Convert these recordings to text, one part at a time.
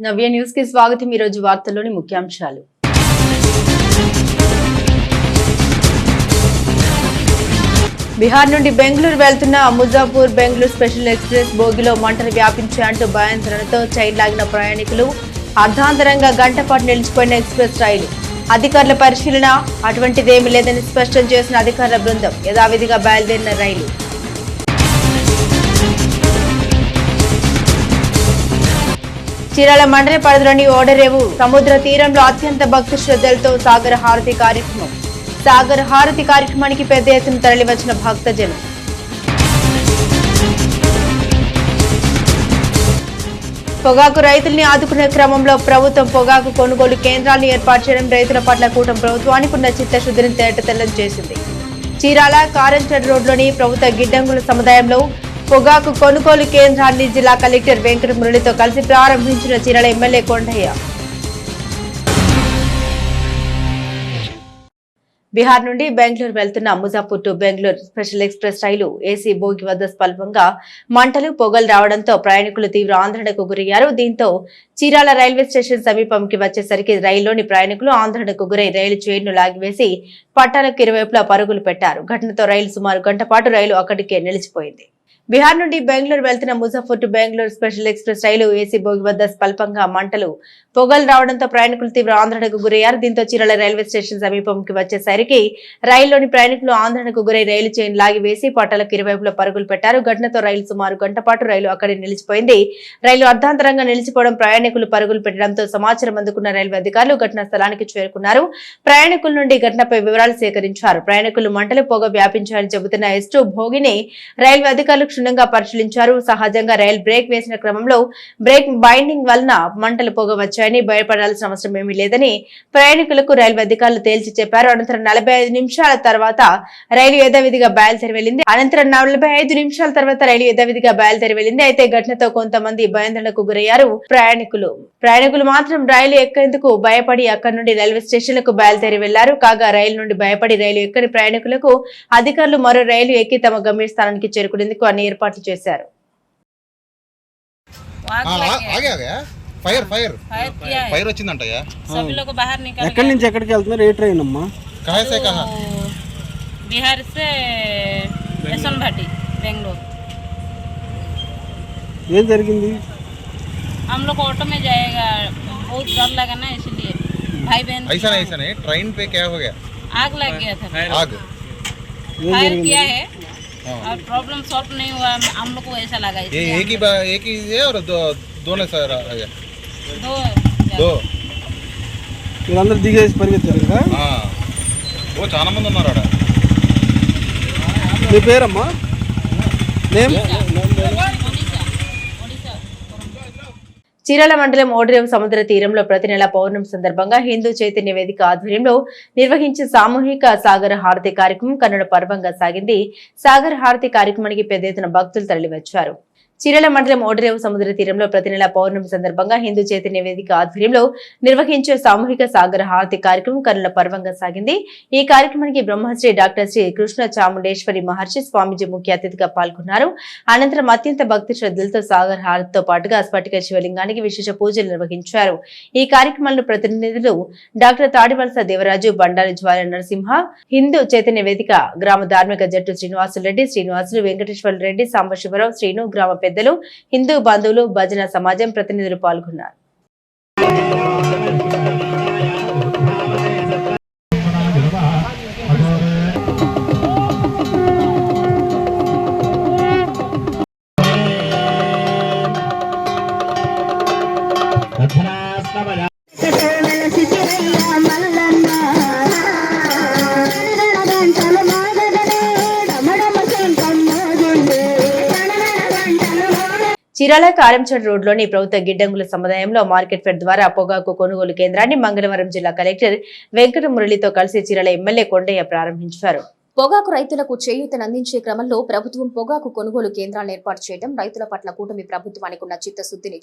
నవ్య news కి స్వాగతం। ఈ రోజు వార్తల్లోని ముఖ్యాంశాలు। బిహార్ నుండి బెంగళూరు వెళ్తున్న ముజాఫర్ బెంగళూరు స్పెషల్ ఎక్స్ప్రెస్ బోగిలో మంటలు వ్యాపించాయంటూ భయాందోళనతో చైన్ లాగిన ప్రయాణికులు, అర్ధాంతరంగా గంట పాటు నిలిచిపోయిన ఎక్స్ప్రెస్ రైలు। అధికారుల పరిశీలన, అటువంటిదేమీ లేదని స్పష్టం చేసిన అధికారుల బృందం। యథావిధిగా బయలుదేరిన రైలు। చీరాల మండల పరిధిలోని ఓడరేవు సముద్ర తీరంలో అత్యంత భక్తి శ్రద్ధలతో సాగర హారతి కార్యక్రమం। సాగర హారతి కార్యక్రమానికి పెద్ద ఎత్తున తరలివచ్చిన భక్తజనం। పొగాకు రైతుల్ని ఆదుకునే క్రమంలో ప్రభుత్వం పొగాకు కొనుగోలు కేంద్రాలను ఏర్పాటు చేయడం రైతుల పట్ల కూటమి ప్రభుత్వానికి ఉన్న చిత్తశుద్ధిని తేటతెల్లం చేసింది। చీరాల కారంచేడు రోడ్లోని ప్రభుత్వ గిడ్డంగుల సముదాయంలో పొగాకు కొనుగోలు కేంద్రాన్ని జిల్లా కలెక్టర్ వెంకట మురళితో కలిసి ప్రారంభించిన చీరాల ఎమ్మెల్యే కొండయ్య। బిహార్ నుండి బెంగళూరు వెళ్తున్న Muzaffar to Bengaluru special express రైలు ఏసీ బోగి వద్ద స్వల్పంగా మంటలు పొగలు రావడంతో ప్రయాణికులు తీవ్ర ఆందోళనకు గురయ్యారు। దీంతో చీరాల రైల్వే స్టేషన్ సమీపంకి వచ్చేసరికి రైల్లోని ప్రయాణికులు ఆందోళనకు గురై రైలు చైన్ను లాగివేసి పట్టాలకు ఇరువైపులా పరుగులు పెట్టారు। ఘటనతో రైలు సుమారు గంట పాటు రైలు అక్కడికే నిలిచిపోయింది। బిహార్ నుండి బెంగళూరు వెళ్తున్న Muzaffar to Bengaluru special express రైలు ఏసీ బోగి వద్ద స్వల్పంగా మంటలు పొగలు రావడంతో ప్రయాణికులు తీవ్ర ఆందోళనకు గురయ్యారు। దీంతో చీరాల రైల్వే స్టేషన్ సమీపంకి వచ్చేసరికి రైల్లోని ప్రయాణికులు ఆందోళనకు గురై రైలు చైన్ లాగివేసి పట్టాలకు ఇరువైపులా పరుగులు పెట్టారు। ఘటనతో రైలు సుమారు గంట పాటు రైలు అక్కడే నిలిచిపోయింది। రైలు అర్ధాంతరంగా నిలిచిపోవడం, ప్రయాణికులు పరుగులు పెట్టడంతో సమాచారం అందుకున్న రైల్వే అధికారులు ఘటనా స్థలానికి చేరుకున్నారు। ప్రయాణికుల నుండి ఘటనపై వివరాలు సేకరించారు। ప్రయాణికులు మంటలు పొగ వ్యాపించారని చెబుతున్న S2 భోగిని రైల్వే అధికారులు క్షుణ్ణంగా పరిశీలించారు। సహజంగా రైలు బ్రేక్ వేసిన క్రమంలో బ్రేక్ బైండింగ్ వలన మంటలు పొగ వచ్చాయని, భయపడాల్సిన అవసరం ఏమీ లేదని ప్రయాణికులకు రైల్వే అధికారులు తేల్చి చెప్పారు। అనంతరం 45 నిమిషాల తర్వాత రైలు యథావిధిగా బయలుదేరి వెళ్లింది। అయితే ఘటనతో కొంతమంది భయాందోళనకు గురయ్యారు ప్రయాణికులు మాత్రం రైలు ఎక్కేందుకు భయపడి అక్కడి నుండి రైల్వే స్టేషన్లకు బయలుదేరి వెళ్లారు। కాగా రైలు నుండి భయపడి రైలు ఎక్కని ప్రయాణికులకు అధికారులు మరో రైలు ఎక్కి తమ గమ్యస్థానానికి చేరుకునేందుకు అన్ని ఏర్పాట్లు చేశారు। ఫైర్ వచ్చిందంటయ్యా। ఎక్కడి నుంచి ఎక్కడికి వెళ్తున్నారు? ఏ ట్రైన్ అమ్మా? बिहार से यशवंतभाटी बेंगलोर। ఏం జరిగింది? हम लोग ऑटो में जाएगा, बहुत डर लगा ना, इसलिए भाई बहन। ऐसा नहीं, ट्रेन पे क्या हो गया? आग लग गया था। आग फायर किया है और प्रॉब्लम सॉल्व नहीं हुआ। हम लोग को ऐसा लगा ये एक ही है और दोनों सर आया दो వీళ్ళందరూ దిగేసి పరిగెత్తారు కదా? ఓ చాలా మంది ఉన్నారు ఆడ। మీ పేరమ్మా? నేమ్? చీరాల మండలం ఓడరేవు సముద్ర తీరంలో ప్రతి నెల పౌర్ణమి సందర్భంగా హిందూ చైతన్య వేదిక ఆధ్వర్యంలో నిర్వహించే సామూహిక సాగర హారతి కార్యక్రమం కన్నుల పర్వంగా సాగింది। సాగర హారతి కార్యక్రమానికి పెద్ద ఎత్తున భక్తులు తరలివచ్చారు। చీరాల మండలం ఓడరేవు సముద్ర తీరంలో ప్రతి నెల పౌర్ణమి సందర్భంగా హిందూ చైతన్య వేదిక ఆధ్వర్యంలో నిర్వహించే సామూహిక సాగర హారతి కార్యక్రమం కన్నుల పర్వంగా సాగింది। ఈ కార్యక్రమానికి బ్రహ్మశ్రీ డాక్టర్ శ్రీ కృష్ణ చాముండేశ్వరి మహర్షి స్వామీజీ ముఖ్య అతిథిగా పాల్గొన్నారు। అనంతరం అత్యంత భక్తి శ్రద్ధలతో సాగర హారతితో పాటుగా స్ఫటిక శివలింగానికి విశేష పూజలు నిర్వహించారు। ఈ కార్యక్రమంలో ప్రతినిధులు డాక్టర్ తాడివలస దేవరాజు, బండారి జ్వాల నరసింహ, హిందూ చైతన్య వేదిక గ్రామ ధార్మిక జట్టు శ్రీనివాసులు, వెంకటేశ్వర రెడ్డి, సాంబశివరావు, శ్రీను, గ్రామ పెద్దలు, హిందూ బంధువులు, భజన సమాజం ప్రతినిధులు పాల్గొన్నారు। చీరాల కారంచేడు రోడ్లోని ప్రభుత్వ గిడ్డంగుల సముదాయంలో మార్కెట్ ఫెడ్ ద్వారా పొగాకు కొనుగోలు కేంద్రాన్ని మంగళవారం జిల్లా కలెక్టర్ వెంకట మురళితో కలిసి చీరాల ఎమ్మెల్యే కొండయ్య ప్రారంభించారు। పొగాకు రైతులకు చేయూతనందించే క్రమంలో ప్రభుత్వం పొగాకు కొనుగోలు కేంద్రాలను ఏర్పాటు చేయడం రైతుల పట్ల కూటమి ప్రభుత్వానికి ఉన్న చిత్తశుద్ధిని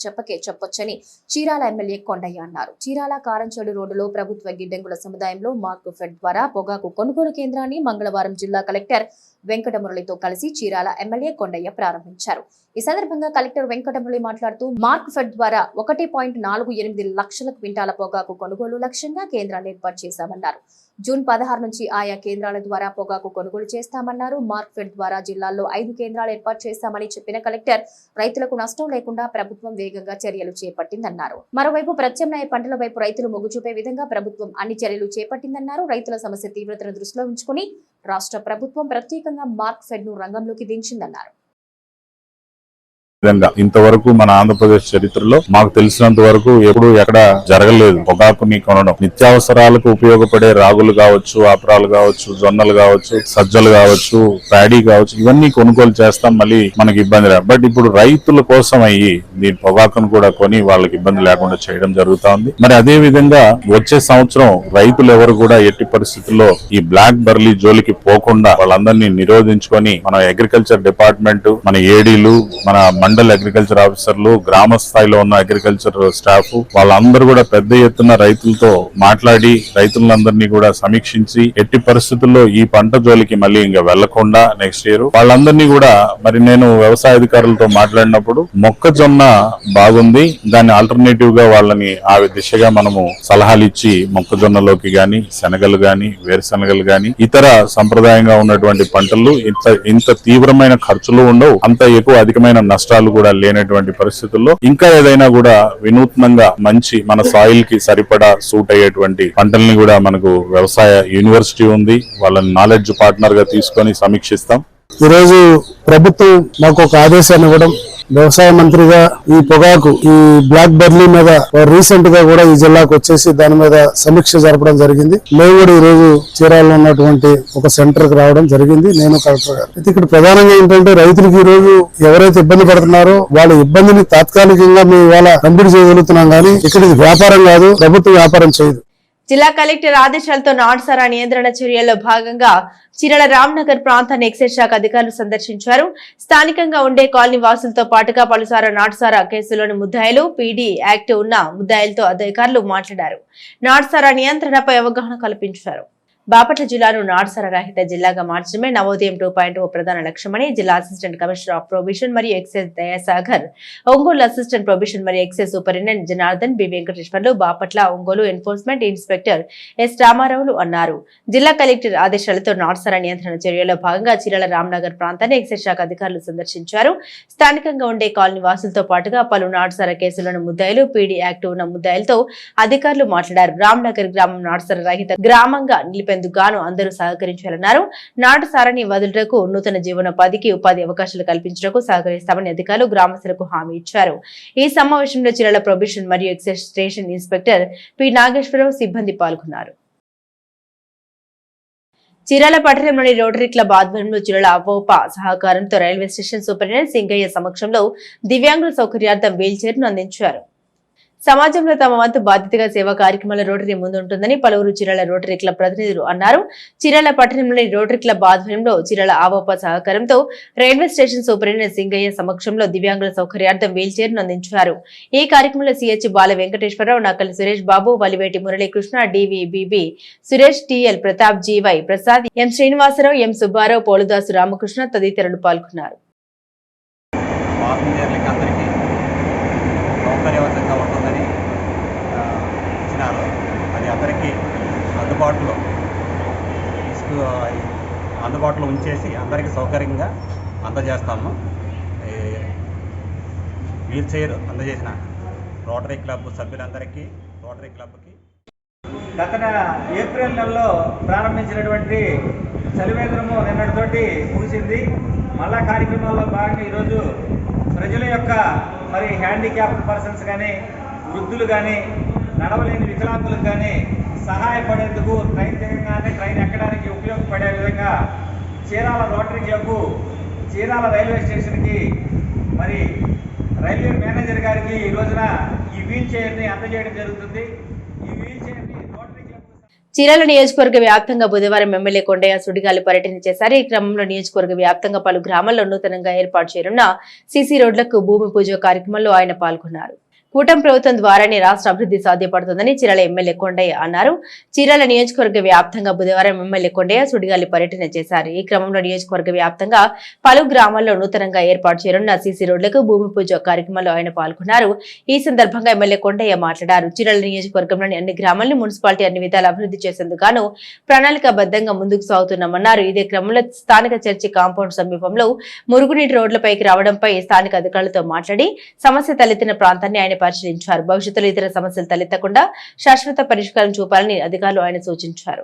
చెప్పొచ్చని చీరాల ఎమ్మెల్యే కొండయ్య అన్నారు। చీరాల కారంచేడు రోడ్డులో ప్రభుత్వ గిడ్డంగుల సముదాయంలో మార్కెట్ ఫెడ్ ద్వారా పొగాకు కొనుగోలు కేంద్రాన్ని మంగళవారం జిల్లా కలెక్టర్ వెంకటమురళితో కలిసి చీరాల ఎమ్మెల్యే కొండయ్య ప్రారంభించారు. ఈ సందర్భంగా కలెక్టర్ వెంకటమురళి మాట్లాడుతూ మార్క్ ఫెడ్ ద్వారా 1.48 లక్షల క్వింటాల పొగాకు కొనుగోలు లక్ష్యంగా కేంద్రాన్ని ఏర్పాటు చేశామన్నారు. జూన్ 16 నుంచి ఆయా కేంద్రాల ద్వారా పొగాకు కొనుగోలు చేస్తామన్నారు. మార్క్ ఫెడ్ ద్వారా జిల్లాల్లో 5 కేంద్రాలు ఏర్పాటు చేశామని చెప్పిన కలెక్టర్ రైతులకు నష్టం లేకుండా ప్రభుత్వం వేగంగా చర్యలు చేపట్టిందన్నారు. మరోవైపు ప్రత్యామ్నాయ పంటల వైపు రైతులు మొగ్గు చూపే విధంగా ప్రభుత్వం అన్ని చర్యలు చేపట్టిందన్నారు. రైతుల సమస్య తీవ్రతను దృష్టిలో ఉంచుకుని రాష్ట్ర ప్రభుత్వం ప్రత్యేకంగా మార్క్ ఫెడ్ ను రంగంలోకి దించిందన్నారు. ఇంతవరకు మన ఆంధ్రప్రదేశ్ చరిత్రలో మాకు తెలిసినంత వరకు ఎప్పుడు ఎక్కడ జరగలేదు. పొగాకుని కొనడం నిత్యావసరాలకు ఉపయోగపడే రాగులు కావచ్చు, ఆపరాలు కావచ్చు, జొన్నలు కావచ్చు, సజ్జలు కావచ్చు, ప్యాడీ కావచ్చు, ఇవన్నీ కొనుగోలు చేస్తాం. మళ్ళీ మనకి ఇబ్బంది లేదు. బట్ ఇప్పుడు రైతుల కోసం అయ్యి దీని పొగాకును కూడా కొని వాళ్ళకి ఇబ్బంది లేకుండా చేయడం జరుగుతా ఉంది. మరి అదే విధంగా వచ్చే సంవత్సరం రైతులు ఎవరు కూడా ఎట్టి పరిస్థితుల్లో ఈ బ్లాక్ బర్లీ జోలికి పోకుండా వాళ్ళందరినీ నిరోధించుకొని మన అగ్రికల్చర్ డిపార్ట్మెంట్, మన ఏడీలు, మన మండల్ అగ్రికల్చర్ ఆఫీసర్లు, గ్రామ స్థాయిలో ఉన్న అగ్రికల్చర్ స్టాఫ్ వాళ్ళందరూ కూడా పెద్ద ఎత్తున రైతులతో మాట్లాడి రైతులందరినీ కూడా సమీక్షించి ఎట్టి పరిస్థితుల్లో ఈ పంట జోలికి మళ్ళీ ఇంకా వెళ్లకుండా నెక్స్ట్ ఇయర్ వాళ్ళందరినీ కూడా మరి నేను వ్యవసాయ అధికారులతో మాట్లాడినప్పుడు మొక్కజొన్న బాగుంది, దాన్ని ఆల్టర్నేటివ్ గా వాళ్ళని ఆ దిశగా మనము సలహాలు ఇచ్చి మొక్కజొన్నలోకి గాని, శనగలు గాని, వేరుశనగలు గాని, ఇతర సంప్రదాయంగా ఉన్నటువంటి పంటలు ఇంత తీవ్రమైన ఖర్చులు ఉండవు, అంత ఎక్కువ అధికమైన నష్టాలు కూడా లేనటువంటి పరిస్థితుల్లో ఇంకా ఏదైనా కూడా వినూత్నంగా మంచి మన సాయిల్ కి సరిపడా సూట్ అయ్యేటువంటి పంటల్ని కూడా మనకు వ్యవసాయ యూనివర్సిటీ ఉంది, వాళ్ళని నాలెడ్జ్ పార్ట్నర్ గా తీసుకొని సమీక్షిస్తాం. ఈరోజు ప్రభుత్వం మాకు ఒక ఆదేశాన్ని ఇవ్వడం, వ్యవసాయ మంత్రిగా ఈ పొగాకు ఈ బ్లాక్ బర్లీ మీద రీసెంట్ గా కూడా ఈ జిల్లాకు వచ్చేసి దాని మీద సమీక్ష జరపడం జరిగింది. మేము కూడా ఈ రోజు చీరాలలో ఉన్నటువంటి ఒక సెంటర్ కి రావడం జరిగింది, నేను కలెక్టర్ గారు. అయితే ఇక్కడ ప్రధానంగా ఏంటంటే రైతులకు ఈ రోజు ఎవరైతే ఇబ్బంది పడుతున్నారో వాళ్ళ ఇబ్బందిని తాత్కాలికంగా మేము ఇవాళ కంప్లీట్ చేయగలుగుతున్నాం, కానీ ఇక్కడ ఇది వ్యాపారం కాదు, ప్రభుత్వం వ్యాపారం చేయదు. జిల్లా కలెక్టర్ ఆదేశాలతో నాటుసారా నియంత్రణ చర్యల్లో భాగంగా చీరాల రామ్నగర్ ప్రాంతాన్ని ఎక్సైజ్ శాఖ అధికారులు సందర్శించారు. స్థానికంగా ఉండే కాలనీ వాసులతో పాటుగా పలుసారా నాటుసారా కేసులోని ముద్దాయిలు, పీడీ యాక్ట్ ఉన్న ముద్దాయిలతో అధికారులు మాట్లాడారు. నాటుసారా నియంత్రణపై అవగాహన కల్పించారు. బాపట్ల జిల్లాను నాటుసారా రహిత జిల్లాగా మార్చడమే నవోదయం 2.0 ప్రధాన లక్ష్యమని జిల్లా అసిస్టెంట్ కమిషనర్ ఆఫ్ ప్రొబిషన్ మరియు excise Dayasagar, Ongole assistant prohibition మరియు excise superintendent Janardhan B Venkateswarlu, Bapatla, Ongole enforcement inspector S రామారావులు అన్నారు. జిల్లా కలెక్టర్ ఆదేశాలతో నాటుసారా నియంత్రణ చర్యలో భాగంగా చీరాల రామ్నగర్ ప్రాంతాన్ని ఎక్సైజ్ శాఖ అధికారులు సందర్శించారు. స్థానికంగా ఉండే కాలనీ వాసులతో పాటుగా పలు నాటుసారా కేసులను ముద్దాయిలు, పీడీ యాక్ట్ ఉన్న ముద్దాయిలతో అధికారులు మాట్లాడారు. రామ్నగర్ గ్రామం నాటుసారా రహిత గ్రామంగా నిలిపేందుకు గాను అందరూ సహకరించాలన్నారు. నాటుసారాని వదులుటకు, నూతన జీవనోపాధికి ఉపాధి అవకాశాలు కల్పించడానికి సహకరిస్తామని అధికారులు గ్రామస్తులకు హామీ ఇచ్చారు. ఈ సమావేశంలో చీరాల ప్రొబిషన్ మరియు excise station inspector P Nageswararao సిబ్బంది పాల్గొన్నారు. చీరాల పట్టణంలోని రోటరీ క్లబ్ ఆధ్వర్యంలో చీరాల అవోప సహకారంతో రైల్వే స్టేషన్ సూపరింటెండెంట్ సింగయ్య సమక్షంలో దివ్యాంగుల సౌకర్యార్థం వీల్ చైర్ ను అందించారు. సమాజంలో తమ వంతు బాధ్యతగా సేవా కార్యక్రమాల రోటరీ ముందుంటుందని పలువురు చీరాల రోటరీ క్లబ్ ప్రతినిధులు అన్నారు. చీరాల పట్టణంలోని రోటరీ క్లబ్ ఆధ్వర్యంలో చీరాల అవోప సహకారంతో రైల్వే స్టేషన్ సూపరింటెండెంట్ సింగయ్య సమక్షంలో దివ్యాంగుల సౌకర్యార్థం వీల్ చైర్ ను అందించారు. ఈ కార్యక్రమంలో సిహెచ్ బాల వెంకటేశ్వరరావు, నకలి సురేష్ బాబు, వలివేటి మురళీకృష్ణ, డివిబిబి సురేష్, టిఎల్ ప్రతాప్, జీవై ప్రసాద్, ఎం శ్రీనివాసరావు, ఎం సుబ్బారావు, పోలుదాసు రామకృష్ణ తదితరులు పాల్గొన్నారు. సౌకర్యవంతంగా ఉంటుందని ఇచ్చినారు. అది అందరికీ అందుబాటులో ఉంచేసి అందరికీ సౌకర్యంగా అందజేస్తాము. వీల్ చైర్ అందజేసిన రోటరీ క్లబ్ సభ్యులందరికీ, రోటరీ క్లబ్కి గత ఏప్రిల్ నెలలో ప్రారంభించినటువంటి చలివేంద్రము నిన్నటితోటి ముగిసింది. మళ్ళా కార్యక్రమాల్లో భాగంగా ఈరోజు ప్రజల యొక్క మరి హ్యాండిక్యాప్డ్ పర్సన్స్ కానీ, వృద్ధులు కానీ, నడవలేని వికలాంగులకు కానీ సహాయపడేందుకు ట్రైన్ దిగగానే ట్రైన్ ఎక్కడానికి ఉపయోగపడే విధంగా Chirala rotary club Chirala railway స్టేషన్కి మరి రైల్వే మేనేజర్ గారికి ఈ రోజున ఈ వీల్ చైర్ని అందజేయడం జరుగుతుంది. ఈ వీల్ చైర్ని రోటరీ క్లబ్ చీరాల నియోజకవర్గ వ్యాప్తంగా బుధవారం ఎమ్మెల్యే కొండయ్య సుడిగాలి పర్యటన చేశారు. ఈ క్రమంలో నియోజకవర్గ వ్యాప్తంగా పలు గ్రామాల్లో నూతనంగా ఏర్పాటు చేయనున్న సీసీ రోడ్లకు భూమి పూజ కార్యక్రమంలో ఆయన పాల్గొన్నారు. కూటమి ప్రభుత్వం ద్వారానే రాష్ట్ర అభివృద్ధి సాధ్యపడుతుందని చీరాల ఎమ్మెల్యే కొండయ్య అన్నారు. చీరాల నియోజకవర్గ వ్యాప్తంగా బుధవారం ఎమ్మెల్యే కొండయ్య సుడిగాలి పర్యటన చేశారు. ఈ క్రమంలో నియోజకవర్గ వ్యాప్తంగా పలు గ్రామాల్లో నూతనంగా ఏర్పాటు చేయనున్న సీసీ రోడ్లకు భూమి పూజ కార్యక్రమంలో ఆయన పాల్గొన్నారు. ఈ సందర్భంగా ఎమ్మెల్యే కొండయ్య మాట్లాడారు. చీరాల నియోజకవర్గంలోని అన్ని గ్రామాలను మున్సిపాలిటీ అన్ని విధాలు అభివృద్ధి చేసేందుకు గాను ప్రణాళికాబద్ధంగా ముందుకు సాగుతున్నామన్నారు. ఇదే క్రమంలో స్థానిక చర్చి కాంపౌండ్ సమీపంలో మురుగునీటి రోడ్లపైకి రావడంపై స్థానిక అధికారులతో మాట్లాడి సమస్య తలెత్తిన ప్రాంతాన్ని ఆయన పరిశీలించారు. భవిష్యత్తులో ఇతర సమస్యలు తలెత్తకుండా శాశ్వత పరిష్కారం చూపాలని అధికారులు ఆయన సూచించారు.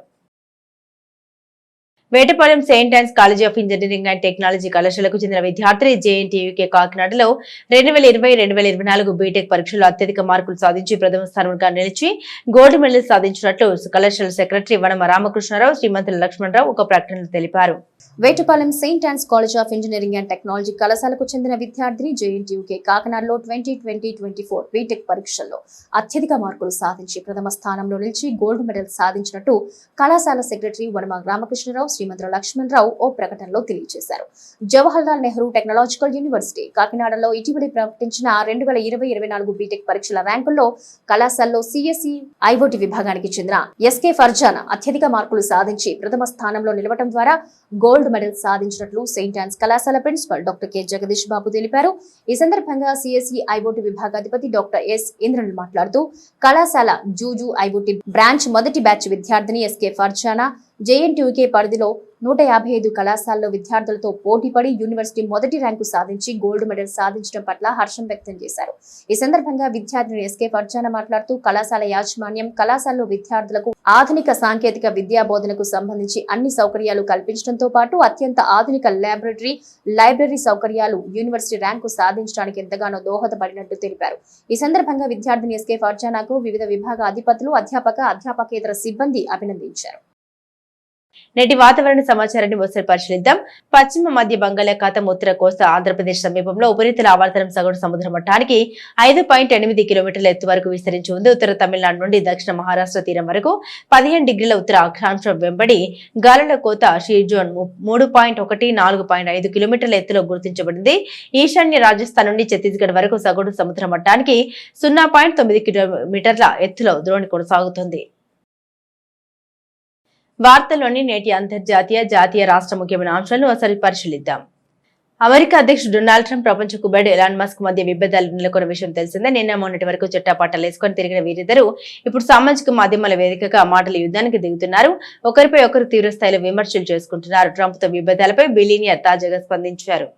Vetapalem Saint Ann's College of Engineering and Technology కళాశాలకు చెందిన విద్యార్థి జేఎన్టీయూకే కాకినాడలో 2020-2024 బీటెక్ పరీక్షల్లో అత్యధిక మార్కులు సాధించి ప్రథమ స్థానంగా నిలిచి గోల్డ్ మెడల్ సాధించినట్లు కళాశాల సెక్రటరీ వనమ రామకృష్ణారావు, శ్రీమంతుల లక్ష్మణరావు ఒక ప్రకటనలో తెలిపారు. Vetapalem Saint Ann's College of Engineering and Technology కళాశాలకు చెందిన విద్యార్థిని జేఎన్టీయూకే కాకినాడలో 2020-24 బీటెక్ పరీక్షల్లో అత్యధిక మార్కులు సాధించి ప్రథమ స్థానంలో నిలిచి గోల్డ్ మెడల్ సాధించినట్టు కళాశాల సెక్రటరీ వనమ రామకృష్ణరావు, శ్రీమంతుల లక్ష్మణరావు ఓ ప్రకటనలో తెలియజేశారు. జవహర్లాల్ నెహ్రూ టెక్నాలజికల్ యూనివర్సిటీ కాకినాడలో ఇటీవల ప్రకటించిన 2020-24 బీటెక్ పరీక్షల ర్యాంకుల్లో కళాశాలలో సిఎస్ఈ ఐఓటీ విభాగానికి చెందిన ఎస్కే ఫర్జానా అత్యధిక మార్కులు సాధించి ప్రథమ స్థానంలో నిలవడం ద్వారా గోల్డ్ మెడల్ సాధించినట్లు సెయింట్ ఆన్స్ కళాశాల ప్రిన్సిపల్ డాక్టర్ కె జగదీష్ బాబు తెలిపారు. ఈ సందర్భంగా CSE IoT విభాగాధిపతి doctor yes Indran మాట్లాడుతూ కళాశాల జూజు ఐఓటీ బ్రాంచ్ మొదటి బ్యాచ్ విద్యార్థిని ఎస్కే ఫర్జానా జేఎన్టీయూకే పరిధిలో 155 కళాశాలలో విద్యార్థులతో పోటీపడి యూనివర్సిటీ మొదటి ర్యాంకు సాధించి గోల్డ్ మెడల్ సాధించడం పట్ల హర్షం వ్యక్తం చేశారు. ఈ సందర్భంగా విద్యార్థిని ఎస్కే ఫర్జానా మాట్లాడుతూ కళాశాల యాజమాన్యం కళాశాలలో విద్యార్థులకు ఆధునిక సాంకేతిక విద్యా బోధనకు సంబంధించి అన్ని సౌకర్యాలు కల్పించడంతో పాటు అత్యంత ఆధునిక లైబ్రరీ సౌకర్యాలు యూనివర్సిటీ ర్యాంకు సాధించడానికి ఎంతగానో దోహదపడినట్టు తెలిపారు. ఈ సందర్భంగా విద్యార్థిని ఎస్కే ఫర్జానాకు వివిధ విభాగ అధిపతులు, అధ్యాపకేతర సిబ్బంది అభినందించారు. నేటి వాతావరణ సమాచారాన్ని ఒకసారి పరిశీలిద్దాం. పశ్చిమ మధ్య బంగాళాఖాతం ఉత్తర కోస్తా ఆంధ్రప్రదేశ్ సమీపంలో ఉపరితల ఆవర్తనం సగటు సముద్ర మట్టానికి 5.8 కిలోమీటర్ల ఎత్తు వరకు విస్తరించి ఉంది. ఉత్తర తమిళనాడు నుండి దక్షిణ మహారాష్ట్ర తీరం వరకు 15 డిగ్రీల ఉత్తర అక్షాంశం వెంబడి గాలుల కోత షీజోన్ 3.1-4.5 కిలోమీటర్ల ఎత్తులో గుర్తించబడింది. ఈశాన్య రాజస్థాన్ నుండి ఛత్తీస్గఢ్ వరకు సగటు సముద్ర మట్టానికి 0.9 కిలోమీటర్ల ఎత్తులో ద్రోణి కొనసాగుతుంది. వార్తల్లోని నేటి అంతర్జాతీయ, జాతీయ, రాష్ట్ర ముఖ్యమైన అంశాలను ఒకసారి పరిశీలిద్దాం. అమెరికా అధ్యక్షుడు డొనాల్డ్ ట్రంప్, ప్రపంచ కుబేరుడు ఎలాన్ మస్క్ మధ్య విభేదాలు నెలకొన్న విషయం తెలిసిందే. నిన్న మొన్నటి వరకు చెట్టాపట్టాలు వేసుకొని తిరిగిన వీరిద్దరూ ఇప్పుడు సామాజిక మాధ్యమాల వేదికగా మాటల యుద్ధానికి దిగుతున్నారు. ఒకరిపై ఒకరు తీవ్ర స్థాయిలో విమర్శలు చేసుకుంటున్నారు. ట్రంప్ తో విభేదాలపై బిలియనియర్ తాజాగా స్పందించారు.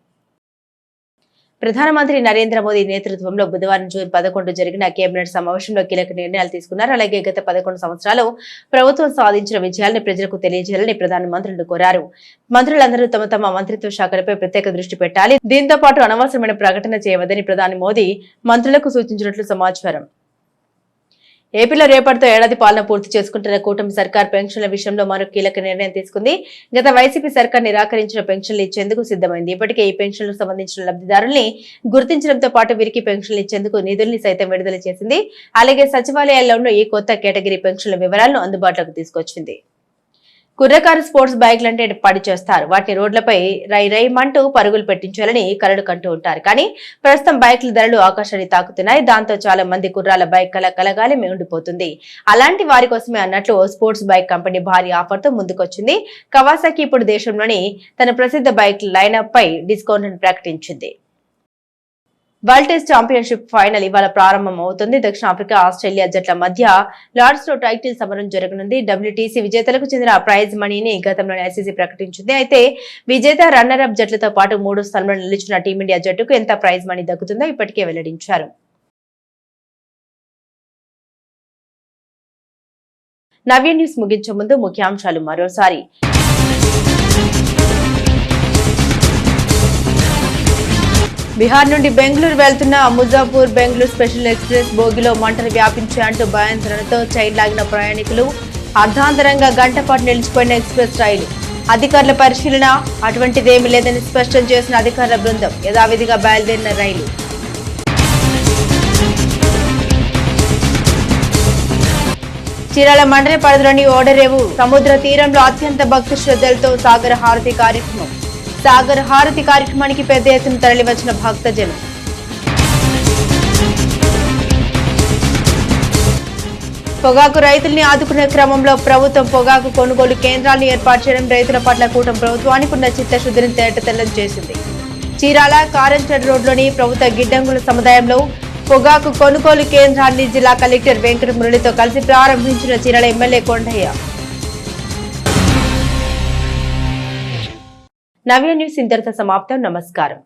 ప్రధానమంత్రి నరేంద్ర మోదీ నేతృత్వంలో బుధవారం జూన్ 11 జరిగిన కేబినెట్ సమావేశంలో కీలక నిర్ణయాలు తీసుకున్నారు. అలాగే గత 11 సంవత్సరాలు ప్రభుత్వం సాధించిన విజయాలను ప్రజలకు తెలియజేయాలని ప్రధానమంత్రులు కోరారు. మంత్రులందరూ తమ తమ మంత్రిత్వ శాఖలపై ప్రత్యేక దృష్టి పెట్టాలి. దీంతో పాటు అనవసరమైన ప్రకటన చేయవద్దని ప్రధాని మోదీ మంత్రులకు సూచించినట్లు సమాచారం. ఏపీలో రేపటితో ఏడాది పాలన పూర్తి చేసుకుంటున్న కూటమి సర్కార్ పెన్షన్ల విషయంలో మరో కీలక నిర్ణయం తీసుకుంది. గత వైసీపీ సర్కార్ నిరాకరించిన పెన్షన్లు ఇచ్చేందుకు సిద్ధమైంది. ఇప్పటికే ఈ పెన్షన్లకు సంబంధించిన లబ్ధిదారుల్ని గుర్తించడంతో పాటు వీరికి పెన్షన్లు ఇచ్చేందుకు నిధుల్ని సైతం విడుదల చేసింది. అలాగే సచివాలయాల్లోనూ ఈ కొత్త కేటగిరీ పెన్షన్ల వివరాలను అందుబాటులోకి తీసుకొచ్చింది. కుర్రకారు స్పోర్ట్స్ బైక్లంటే పడి చేస్తారు. వాటిని రోడ్లపై రైమంటూ పరుగులు పెట్టించాలని కలలు కంటూ ఉంటారు. కానీ ప్రస్తుతం బైక్ల ధరలు ఆకాశాన్ని తాకుతున్నాయి. దాంతో చాలా మంది కుర్రాల బైక్ కలగాలి ఉండిపోతుంది. అలాంటి వారి కోసమే అన్నట్లు స్పోర్ట్స్ బైక్ కంపెనీ భారీ ఆఫర్ తో ముందుకొచ్చింది. కవాసాకి ఇప్పుడు దేశంలోని తన ప్రసిద్ధ బైక్ లైనప్ పై డిస్కౌంట్ ప్రకటించింది. వరల్డ్ టెస్ట్ ఛాంపియన్షిప్ ఫైనల్ ఇవాళ ప్రారంభం అవుతుంది. దక్షిణాఫ్రికా, ఆస్ట్రేలియా జట్ల మధ్య లార్డ్స్ లో టైటిల్ సమరం జరగనుంది. WTC విజేతలకు చెందిన ప్రైజ్ మనీని గతంలోనే ICC ప్రకటించింది. అయితే విజేత, రన్నర్ అప్ జట్లతో పాటు 3వ స్థానంలో నిలిచిన టీమిండియా జట్టుకు ఎంత ప్రైజ్ మనీ దక్కుతుందో ఇప్పటికే వెల్లడించారు. నవ్య న్యూస్ ముగించే ముందు ముఖ్యాంశాలు మరోసారి. బీహార్ నుండి బెంగళూరు వెళ్తున్న ముజాపూర్ బెంగళూరు స్పెషల్ ఎక్స్ప్రెస్ బోగిలో మంటలు వ్యాపించాయంటూ భయాందోళనతో చైన్ లాగిన ప్రయాణికులు. అర్ధాంతరంగా గంట పాటు నిలిచిపోయిన ఎక్స్ప్రెస్ రైలు. అధికారుల పరిశీలన, అటువంటిదేమీ లేదని స్పష్టం చేసిన అధికారుల బృందం. యథావిధిగా బయలుదేరిన రైలు. చీరాల మండల పరిధిలోని ఓడరేవు సముద్ర తీరంలో అత్యంత భక్తి శ్రద్ధలతో సాగర హారతి కార్యక్రమం. సాగర్ హారతి కార్యక్రమానికి పెద్ద ఎత్తున తరలివచ్చిన భక్తజనం. పొగాకు రైతుల్ని ఆదుకునే క్రమంలో ప్రభుత్వం పొగాకు కొనుగోలు కేంద్రాలను ఏర్పాటు చేయడం రైతుల పట్ల కూటమి ప్రభుత్వానికి ఉన్న చిత్తశుద్ధిని తేటతెల్లం చేసింది. చీరాల కారంచేడు రోడ్లోని ప్రభుత్వ గిడ్డంగుల సముదాయంలో పొగాకు కొనుగోలు కేంద్రాన్ని జిల్లా కలెక్టర్ వెంకట మురళితో కలిసి ప్రారంభించిన చీరాల ఎమ్మెల్యే కొండయ్య. నవ్య న్యూస్ ఇంతటితో సమాప్తం. నమస్కారం.